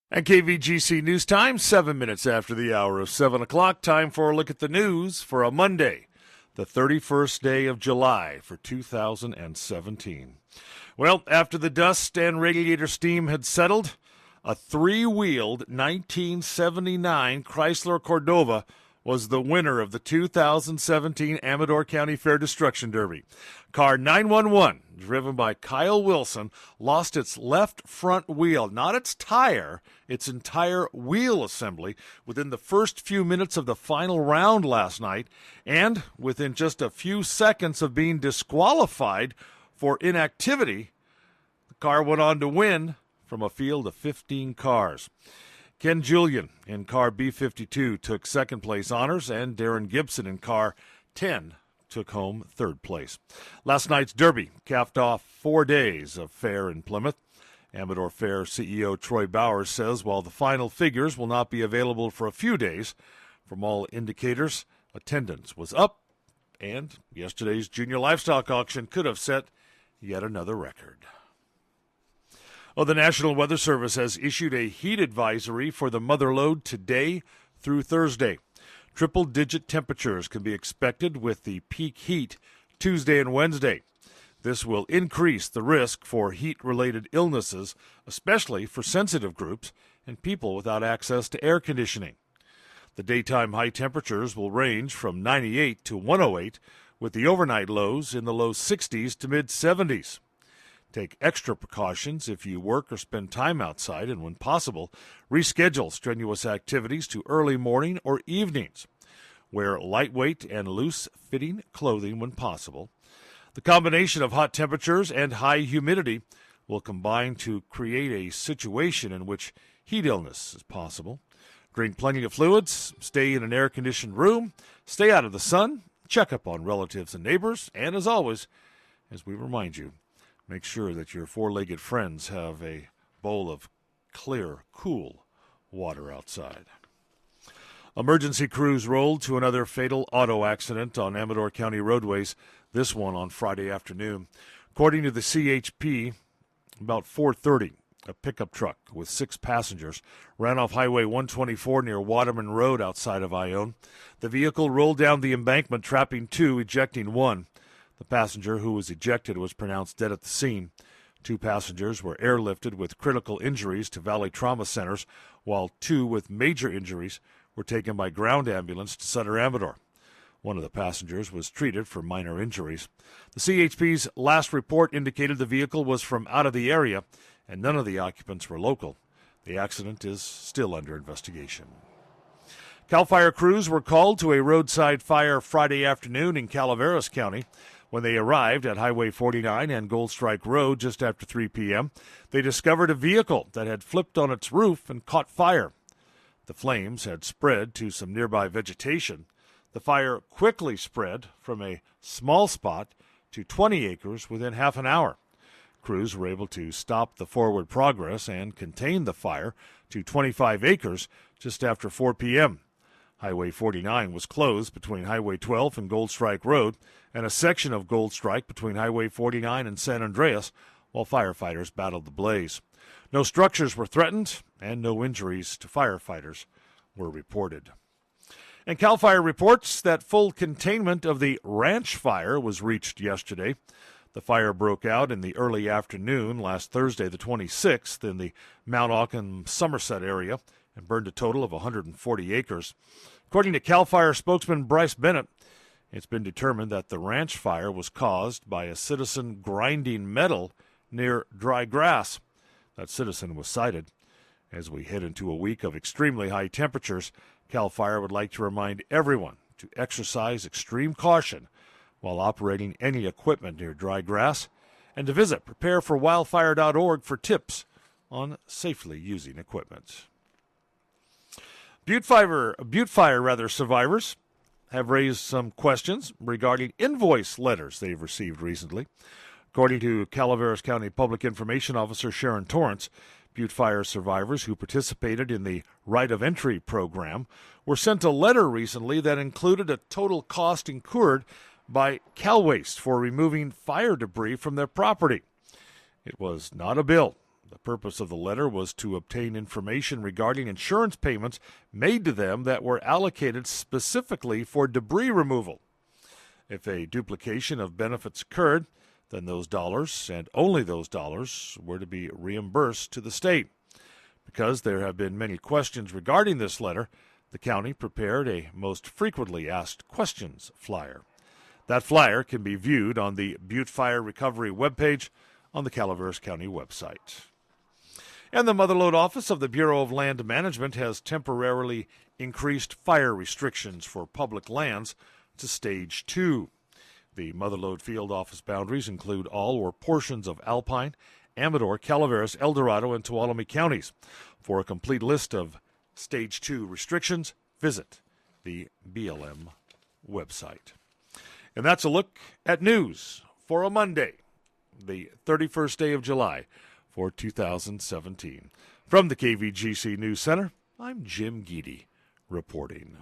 And KVGC News Time, 7 minutes after the hour of 7 o'clock. Time for a look at the news for a Monday, the 31st day of July for 2017. Well, after the dust and radiator steam had settled, a three-wheeled 1979 Chrysler Cordova was the winner of the 2017 Amador County Fair Destruction Derby. Car 911, driven by Kyle Wilson, lost its left front wheel, not its tire, its entire wheel assembly, within the first few minutes of the final round last night, and within just a few seconds of being disqualified for inactivity, the car went on to win from a field of 15 cars. Ken Julian in car B52 took second place honors, and Darren Gibson in car 10 took home third place. Last night's Derby capped off 4 days of fair in Plymouth. Amador Fair CEO Troy Bowers says while the final figures will not be available for a few days, from all indicators, attendance was up, and yesterday's junior livestock auction could have set yet another record. Well, the National Weather Service has issued a heat advisory for the mother lode today through Thursday. Triple-digit temperatures can be expected with the peak heat Tuesday and Wednesday. This will increase the risk for heat-related illnesses, especially for sensitive groups and people without access to air conditioning. The daytime high temperatures will range from 98 to 108, with the overnight lows in the low 60s to mid-70s. Take extra precautions if you work or spend time outside, and when possible, reschedule strenuous activities to early morning or evenings. Wear lightweight and loose-fitting clothing when possible. The combination of hot temperatures and high humidity will combine to create a situation in which heat illness is possible. Drink plenty of fluids, stay in an air-conditioned room, stay out of the sun, check up on relatives and neighbors, and as always, as we remind you, make sure that your four-legged friends have a bowl of clear, cool water outside. Emergency crews rolled to another fatal auto accident on Amador County roadways, this one on Friday afternoon. According to the CHP, about 4:30, a pickup truck with 6 passengers ran off Highway 124 near Waterman Road outside of Ione. The vehicle rolled down the embankment, trapping 2, ejecting 1. The passenger who was ejected was pronounced dead at the scene. 2 passengers were airlifted with critical injuries to Valley Trauma Centers, while 2 with major injuries were taken by ground ambulance to Sutter Amador. One of the passengers was treated for minor injuries. The CHP's last report indicated the vehicle was from out of the area, and none of the occupants were local. The accident is still under investigation. CAL FIRE crews were called to a roadside fire Friday afternoon in Calaveras County. When they arrived at Highway 49 and Gold Strike Road just after 3 p.m., they discovered a vehicle that had flipped on its roof and caught fire. The flames had spread to some nearby vegetation. The fire quickly spread from a small spot to 20 acres within half an hour. Crews were able to stop the forward progress and contain the fire to 25 acres just after 4 p.m. Highway 49 was closed between Highway 12 and Gold Strike Road, and a section of Gold Strike between Highway 49 and San Andreas, while firefighters battled the blaze. No structures were threatened, and no injuries to firefighters were reported. And CAL FIRE reports that full containment of the ranch fire was reached yesterday. The fire broke out in the early afternoon last Thursday, the 26th, in the Mount Auckland, Somerset area, and burned a total of 140 acres. According to CAL FIRE spokesman Bryce Bennett, it's been determined that the ranch fire was caused by a citizen grinding metal near dry grass. That citizen was cited. As we head into a week of extremely high temperatures, CAL FIRE would like to remind everyone to exercise extreme caution while operating any equipment near dry grass, and to visit prepareforwildfire.org for tips on safely using equipment. Butte Fire survivors have raised some questions regarding invoice letters they've received recently. According to Calaveras County Public Information Officer Sharon Torrance, Butte Fire survivors who participated in the Right of Entry program were sent a letter recently that included a total cost incurred by Cal Waste for removing fire debris from their property. It was not a bill, The purpose of the letter was to obtain information regarding insurance payments made to them that were allocated specifically for debris removal. If a duplication of benefits occurred, then those dollars, and only those dollars, were to be reimbursed to the state. Because there have been many questions regarding this letter, the county prepared a most frequently asked questions flyer. That flyer can be viewed on the Butte Fire Recovery webpage on the Calaveras County website. And the Motherlode office of the Bureau of Land Management has temporarily increased fire restrictions for public lands to Stage 2. The Motherlode field office boundaries include all or portions of Alpine, Amador, Calaveras, El Dorado, and Tuolumne counties. For a complete list of Stage 2 restrictions, visit the BLM website. And that's a look at news for a Monday, the 31st day of July for 2017. From the KVGC News Center, I'm Jim Geedy reporting.